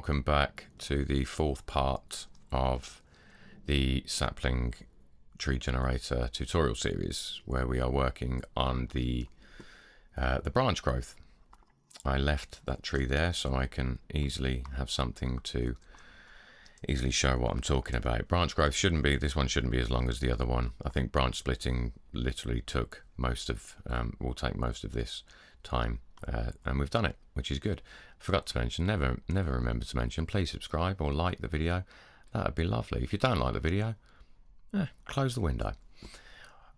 welcome back to the fourth part of the sapling tree generator tutorial series, where we are working on the branch growth. I left that tree there so I can easily have something to easily show what I'm talking about. Branch growth shouldn't be, this one shouldn't be as long as the other one. I think branch splitting literally took most of, will take most of this time, and we've done it, which is good. Forgot to mention, never remember to mention, please subscribe or like the video. That would be lovely. If you don't like the video, close the window.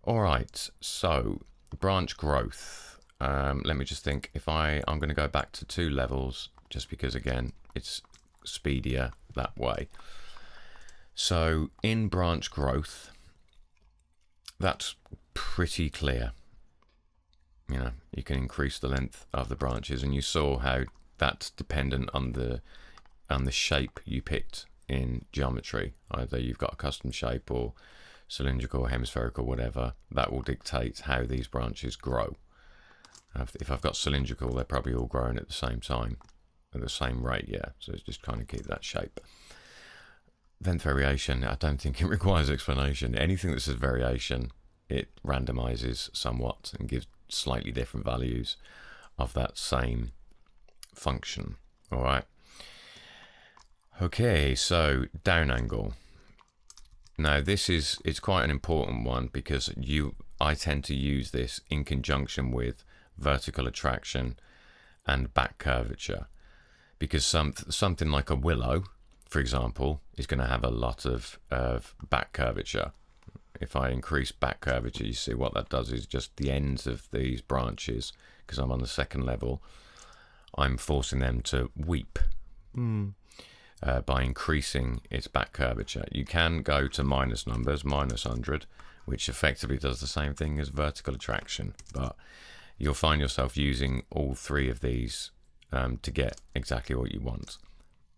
All right, so branch growth. Let me just think. If I'm going to go back to 2 levels, just because again it's speedier that way. So in branch growth, that's pretty clear. You know, you can increase the length of the branches, and you saw how that's dependent on the shape you picked in geometry. Either you've got a custom shape or cylindrical, hemispherical, whatever. That will dictate how these branches grow. If I've got cylindrical, they're probably all growing at the same time, at the same rate, yeah. So it's just kind of keep that shape. Length variation, I don't think it requires explanation. Anything that says variation, it randomizes somewhat and gives slightly different values of that same function. All right. Okay, so down angle. Now it's quite an important one, because I tend to use this in conjunction with vertical attraction and back curvature, because something like a willow, for example, is going to have a lot of back curvature. If I increase back curvature, you see what that does is just the ends of these branches, because I'm on the 2nd level, I'm forcing them to weep by increasing its back curvature. You can go to minus numbers, minus 100, which effectively does the same thing as vertical attraction, but you'll find yourself using all 3 of these to get exactly what you want.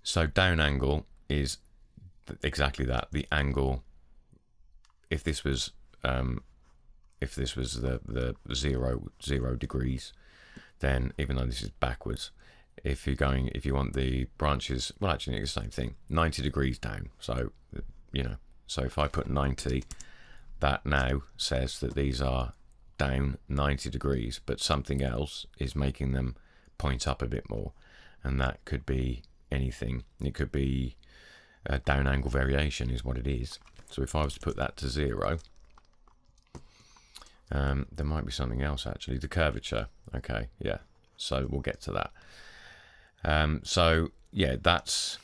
So down angle is exactly that, the angle. If this was the 0 degrees, then even though this is backwards, if you want the branches, well, actually it's the same thing, 90 degrees down. So so if I put 90, that now says that these are down 90 degrees, but something else is making them point up a bit more, and that could be anything. It could be a down angle variation is what it is. So if I was to put that to 0, there might be something else actually. The curvature. Okay, yeah. So we'll get to that. So yeah, that's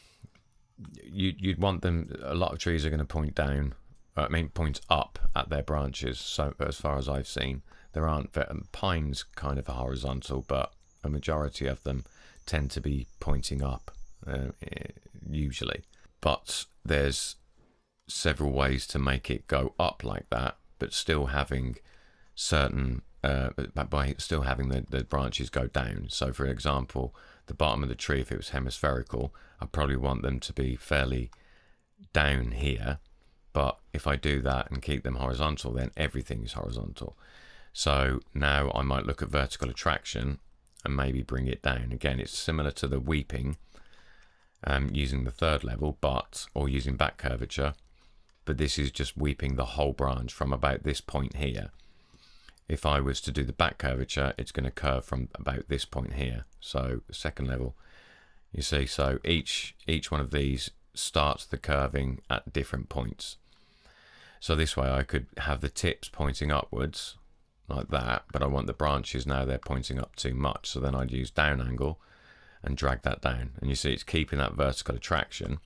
you'd want them. A lot of trees are going to point down. Point up at their branches. So as far as I've seen, there aren't pines kind of horizontal, but a majority of them tend to be pointing up usually. But there's several ways to make it go up like that, but still having certain by still having the branches go down. So for example, the bottom of the tree, if it was hemispherical, I'd probably want them to be fairly down here, but if I do that and keep them horizontal, then everything is horizontal. So now I might look at vertical attraction and maybe bring it down. Again, it's similar to the weeping, using the 3rd level, or using back curvature, but this is just weeping the whole branch from about this point here. If I was to do the back curvature, it's going to curve from about this point here. So 2nd level, you see, so each one of these starts the curving at different points. So this way I could have the tips pointing upwards like that, but I want the branches now they're pointing up too much. So then I'd use down angle and drag that down. And you see it's keeping that vertical attraction,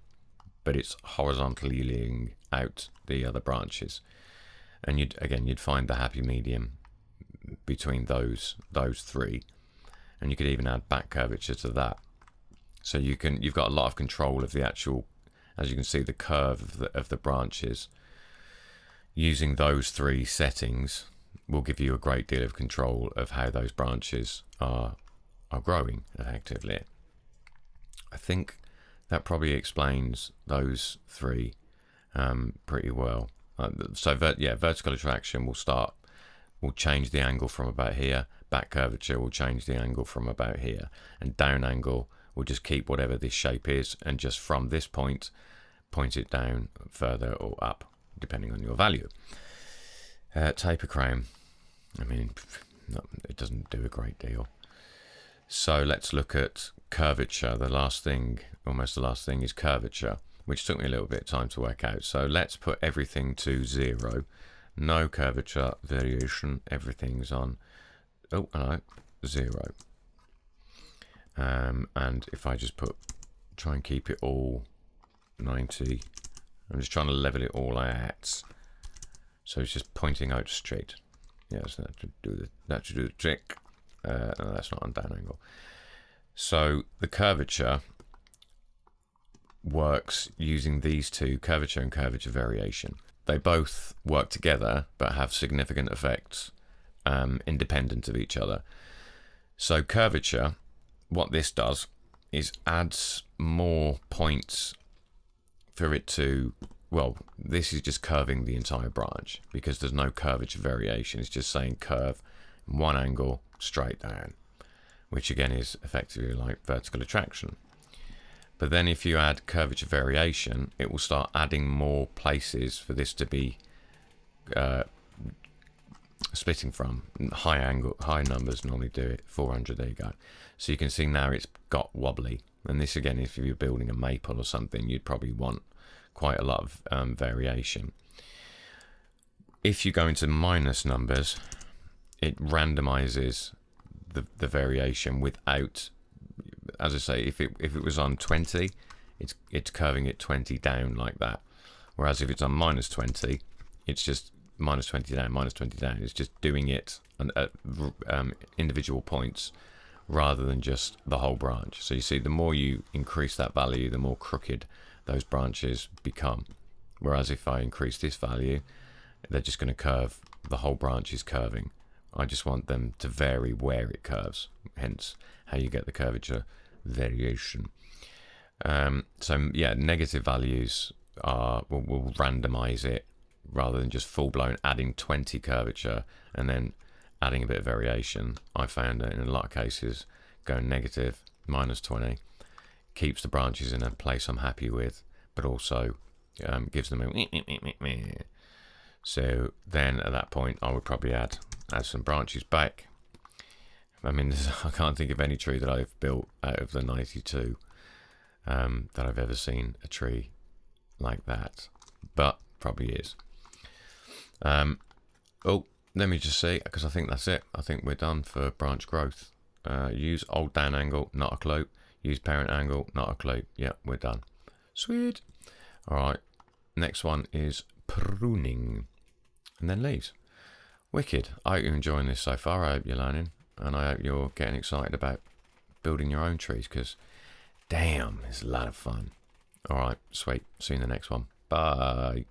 but it's horizontally leading out the other branches. And you'd find the happy medium between those 3, and you could even add back curvature to that. So you've got a lot of control of the actual, as you can see, the curve of the branches. Using those 3 settings will give you a great deal of control of how those branches are growing effectively. I think that probably explains those 3 pretty well. So vertical attraction will change the angle from about here. Back curvature will change the angle from about here, and down angle we'll just keep whatever this shape is, and just from this point it down further or up, depending on your value. Taper crown, I mean, no, it doesn't do a great deal. So let's look at curvature. The last thing, almost the last thing, is curvature, which took me a little bit of time to work out. So let's put everything to 0. No curvature variation. Everything's on, oh, hello, 0. And if I just try and keep it all 90, I'm just trying to level it all out. So it's just pointing out straight. Yes, that should do the trick. No, that's not on down angle. So the curvature works using these two, curvature and curvature variation. They both work together but have significant effects independent of each other. So curvature, what this does is adds more points for it to, well, this is just curving the entire branch because there's no curvature variation. It's just saying curve one angle straight down, which again is effectively like vertical attraction. But then if you add curvature variation, it will start adding more places for this to be splitting from. High numbers normally do it. 400, there you go. So you can see now it's got wobbly. And this again, if you're building a maple or something, you'd probably want quite a lot of variation. If you go into minus numbers, it randomizes the variation without, as I say, if it was on 20, it's curving it 20 down like that. Whereas if it's on minus 20, it's just minus 20 down, minus 20 down. It's just doing it at individual points rather than just the whole branch. So you see, the more you increase that value, the more crooked those branches become. Whereas if I increase this value, they're just going to curve, the whole branch is curving. I just want them to vary where it curves, hence how you get the curvature variation. So yeah, negative values will randomize it rather than just full-blown adding 20 curvature and then adding a bit of variation. I found that in a lot of cases going negative, minus 20, keeps the branches in a place I'm happy with, but also gives them a so then at that point I would probably add some branches back. I mean, I can't think of any tree that I've built out of the 92 that I've ever seen a tree like that, but probably is. Oh, let me just see, because I think that's it. I think we're done for branch growth. Use old down angle, not a clue. Use parent angle, not a clue. Yeah, we're done. Sweet. All right, next one is pruning, and then leaves. Wicked. I hope you're enjoying this so far. I hope you're learning, and I hope you're getting excited about building your own trees, because damn, it's a lot of fun. All right, sweet. See you in the next one. Bye.